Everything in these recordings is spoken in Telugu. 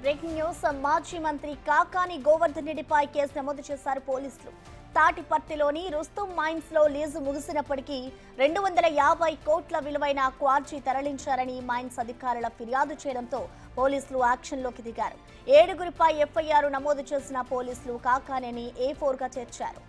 Breaking news. మాజీ మంత్రి కాకాని గోవర్ధన్ రెడ్డిపై కేసు నమోదు చేశారు పోలీసులు. తాటిపర్తిలోని రుస్తుం మైన్స్ లో లీజు ముగిసినప్పటికీ 250 కోట్ల విలువైన క్వార్జీ తరలించారని మైన్స్ అధికారుల ఫిర్యాదు చేయడంతో పోలీసులు యాక్షన్లోకి దిగారు. 7గురిపై ఎఫ్ఐఆర్ నమోదు చేసిన పోలీసులు కాకానిని A4 గా చేర్చారు.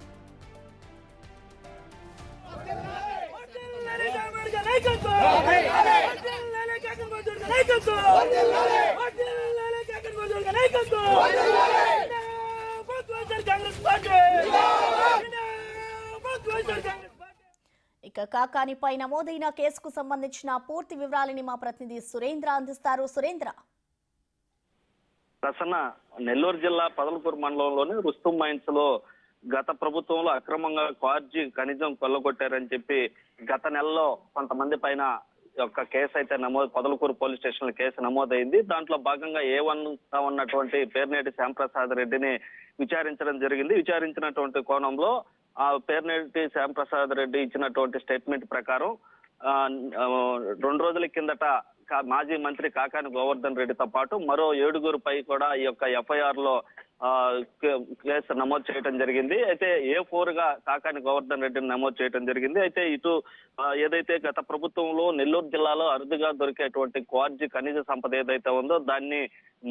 ఇక కాకానిపై నమోదైన కేసుకు సంబంధించిన పూర్తి వివరాలని మా ప్రతినిధి సురేంద్ర అందిస్తారు. సురేంద్ర, ప్రసన్న, నెల్లూరు జిల్లా పొదలకూరు మండలంలోని రుస్తుం మైన్స్ లో గత ప్రభుత్వంలో అక్రమంగా క్వార్జీ ఖనిజం కొల్లగొట్టారని చెప్పి గత నెలలో కొంతమంది పైన యొక్క కేసు అయితే పొదలకూరు పోలీస్ స్టేషన్ లో కేసు నమోదైంది. దాంట్లో భాగంగా A1 గా ఉన్నటువంటి పేర్నేటి శ్యాంప్రసాద్ రెడ్డిని విచారించడం జరిగింది. విచారించినటువంటి కోణంలో ఆ పేర్నేటి శ్యాంప్రసాద్ రెడ్డి ఇచ్చినటువంటి స్టేట్మెంట్ ప్రకారం 2 రోజుల కిందట మాజీ మంత్రి కాకాని గోవర్ధన్ రెడ్డితో పాటు మరో 7గురిపై కూడా ఈ యొక్క ఎఫ్ఐఆర్ లో కేసు నమోదు చేయడం జరిగింది. అయితే A4 గా కాకాని గోవర్ధన్ రెడ్డిని నమోదు చేయడం జరిగింది. అయితే ఇటు ఏదైతే గత ప్రభుత్వంలో నెల్లూరు జిల్లాలో అరుదుగా దొరికేటువంటి క్వార్జీ ఖనిజ సంపద ఏదైతే ఉందో దాన్ని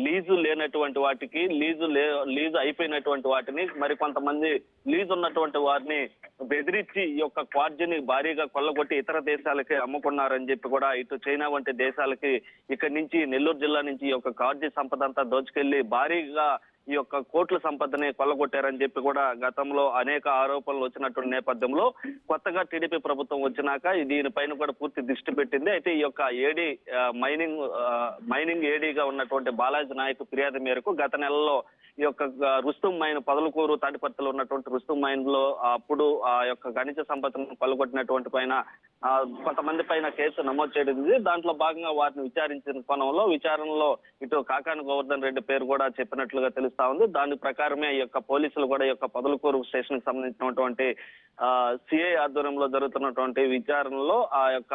లీజు లేనటువంటి వాటికి లీజు అయిపోయినటువంటి వాటిని మరి కొంతమంది లీజు ఉన్నటువంటి వారిని బెదిరించి ఈ యొక్క క్వార్జీని భారీగా కొల్లగొట్టి ఇతర దేశాలకి అమ్ముకున్నారని చెప్పి కూడా ఇటు చైనా వంటి దేశాలకి ఇక్కడి నుంచి నెల్లూరు జిల్లా నుంచి ఈ యొక్క క్వార్జీ సంపద అంతా దోచుకెళ్లి భారీగా ఈ యొక్క కోట్ల సంపదని కొల్లగొట్టారని చెప్పి కూడా గతంలో అనేక ఆరోపణలు వచ్చినటువంటి నేపథ్యంలో కొత్తగా టీడీపీ ప్రభుత్వం వచ్చినాక దీనిపైన కూడా పూర్తి దృష్టి పెట్టింది. అయితే ఈ యొక్క ఏడీ మైనింగ్ ఏడీగా ఉన్నటువంటి బాలాజీ నాయక్ ఫిర్యాదు మేరకు గత నెలలో ఈ యొక్క రుస్తుం మైన్ పొదలకూరు తాటిపర్తిలో ఉన్నటువంటి రుస్తుం మైన్ లో అప్పుడు ఆ యొక్క ఖనిజ సంపదను కొల్లగొట్టినటువంటి పైన కొంతమంది పైన కేసు నమోదు చేయడింది. దాంట్లో భాగంగా వారిని విచారించిన కోణంలో విచారణలో ఇటు కాకాని గోవర్ధన్ రెడ్డి పేరు కూడా చెప్పినట్లుగా తెలుస్తా ఉంది. దాని ప్రకారమే ఈ యొక్క పోలీసులు కూడా ఈ యొక్క పొదలకూరు స్టేషన్ కి సంబంధించినటువంటి సిఐ ఆధ్వర్యంలో జరుగుతున్నటువంటి విచారణలో ఆ యొక్క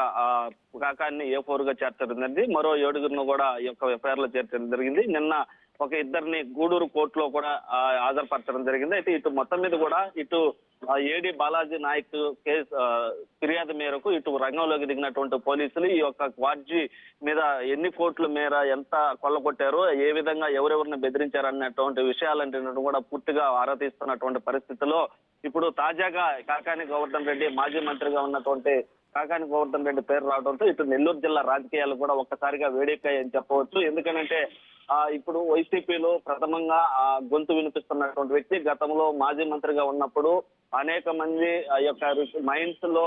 కాకాన్ని A4 గా చేర్చడం జరిగింది. మరో 7గురిని కూడా ఈ యొక్క ఎఫ్ఐఆర్ లో చేర్చడం జరిగింది. నిన్న ఒక ఇద్దరిని గూడూరు కోర్టులో కూడా హాజరుపరచడం జరిగింది. అయితే ఇటు మొత్తం మీద కూడా ఇటు ఏడీ బాలాజీ నాయక్ కేసు ఫిర్యాదు మేరకు ఇటు రంగంలోకి దిగినటువంటి పోలీసులు ఈ యొక్క క్వార్జీ మీద ఎన్ని కోట్ల మేర ఎంత కొల్లగొట్టారో ఏ విధంగా ఎవరెవరిని బెదిరించారు అన్నటువంటి విషయాలంటే కూడా పూర్తిగా ఆరా తీస్తున్నటువంటి పరిస్థితిలో ఇప్పుడు తాజాగా కాకాని గోవర్ధన్ రెడ్డి మాజీ మంత్రిగా ఉన్నటువంటి కాకాని గోవర్ధన్ రెడ్డి పేరు రావడంతో ఇటు నెల్లూరు జిల్లా రాజకీయాలు కూడా ఒక్కసారిగా వేడెక్కాయని చెప్పవచ్చు. ఎందుకంటే ఇప్పుడు వైసీపీలో ప్రథమంగా గొంతు వినిపిస్తున్నటువంటి వ్యక్తి గతంలో మాజీ మంత్రిగా ఉన్నప్పుడు అనేక మంది ఆ యొక్క మైన్స్ లో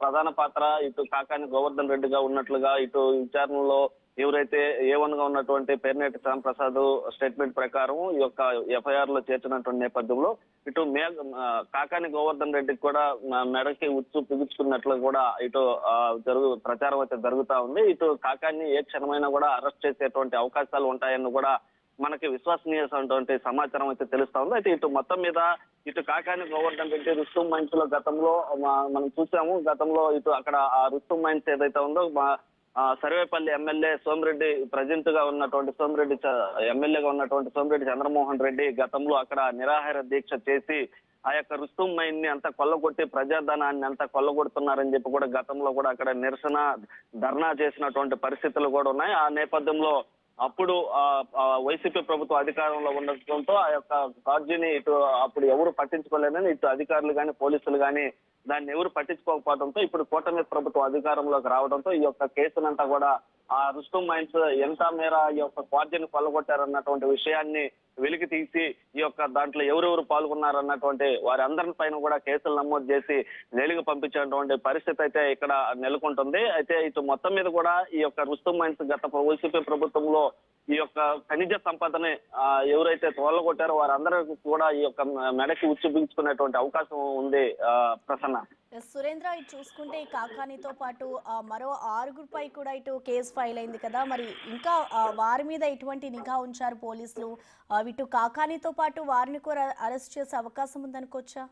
ప్రధాన పాత్ర ఇటు కాకాని గోవర్ధన్ రెడ్డిగా ఉన్నట్లుగా ఇటు విచారణలో ఎవరైతే A1 గా ఉన్నటువంటి పేర్నేటి శ్యాంప్రసాద్ స్టేట్మెంట్ ప్రకారం ఈ యొక్క ఎఫ్ఐఆర్ లో చేర్చినటువంటి నేపథ్యంలో ఇటు కాకాని గోవర్ధన్ రెడ్డికి కూడా మెడకి ఉచ్చు పిగుచుకున్నట్లు కూడా ఇటు ప్రచారం అయితే జరుగుతా ఉంది. ఇటు కాకాన్ని ఏ క్షణమైనా కూడా అరెస్ట్ చేసేటువంటి అవకాశాలు ఉంటాయని కూడా మనకి విశ్వసనీయమైనటువంటి సమాచారం అయితే తెలుస్తా ఉంది. అయితే ఇటు మొత్తం మీద ఇటు కాకాని గోవర్ధన్ రెడ్డి రుస్తుం మైన్స్ లో గతంలో మనం చూసాము. గతంలో ఇటు అక్కడ ఆ రుస్తుం మైన్స్ ఏదైతే ఉందో సర్వేపల్లి ఎమ్మెల్యే సోమిరెడ్డి ప్రజెంట్ గా ఉన్నటువంటి ఎమ్మెల్యేగా ఉన్నటువంటి సోమిరెడ్డి చంద్రమోహన్ రెడ్డి గతంలో అక్కడ నిరాహార దీక్ష చేసి ఆ యొక్క రుస్తుం మైన్ ని అంతా కొల్లగొట్టి ప్రజాధనాన్ని అంతా కొల్లగొడుతున్నారని చెప్పి కూడా గతంలో కూడా అక్కడ నిరసన ధర్నా చేసినటువంటి పరిస్థితులు కూడా ఉన్నాయి. ఆ నేపథ్యంలో అప్పుడు వైసీపీ ప్రభుత్వం అధికారంలో ఉండటంతో ఆ యొక్క క్వార్జీని ఇటు అప్పుడు ఎవరు పట్టించుకోలేదని ఇటు అధికారులు కానీ పోలీసులు కానీ దాన్ని ఎవరు పట్టించుకోకపోవడంతో ఇప్పుడు కూటమి ప్రభుత్వం అధికారంలోకి రావడంతో ఈ యొక్క కేసునంతా కూడా ఆ రుస్తుం మైన్స్ ఎంత మేర ఈ యొక్క క్వార్జీని కొల్లగొట్టారన్నటువంటి విషయాన్ని వెలికి తీసి ఈ యొక్క దాంట్లో ఎవరెవరు పాల్గొన్నారన్నటువంటి వారి అందరి పైన కూడా కేసులు నమోదు చేసి జైలుకు పంపించేటువంటి పరిస్థితి అయితే ఇక్కడ నెలకొంటుంది. అయితే ఇటు మొత్తం మీద కూడా ఈ యొక్క రుస్తుం మైన్స్ గత వైసీపీ ప్రభుత్వంలో ఈ యొక్క ఖనిజ సంపదని ఎవరైతే తోలగొట్టారో వారందరికీ కూడా ఈ యొక్క మెడకి ఉచ్చు బిగించుకునేటువంటి అవకాశం ఉంది. ప్రసన్న, సురేంద్ర, ఇటు చూసుకుంటే ఈ కాకానితో పాటు మరో 6గురిపై కూడా ఇటు కేసు ఫైల్ అయింది కదా, మరి ఇంకా వారి మీద ఎటువంటి నిఘా ఉంచారు పోలీసులు? ఇటు కాకానితో పాటు వారిని కూడా అరెస్ట్ చేసే అవకాశం ఉందనుకోవచ్చా?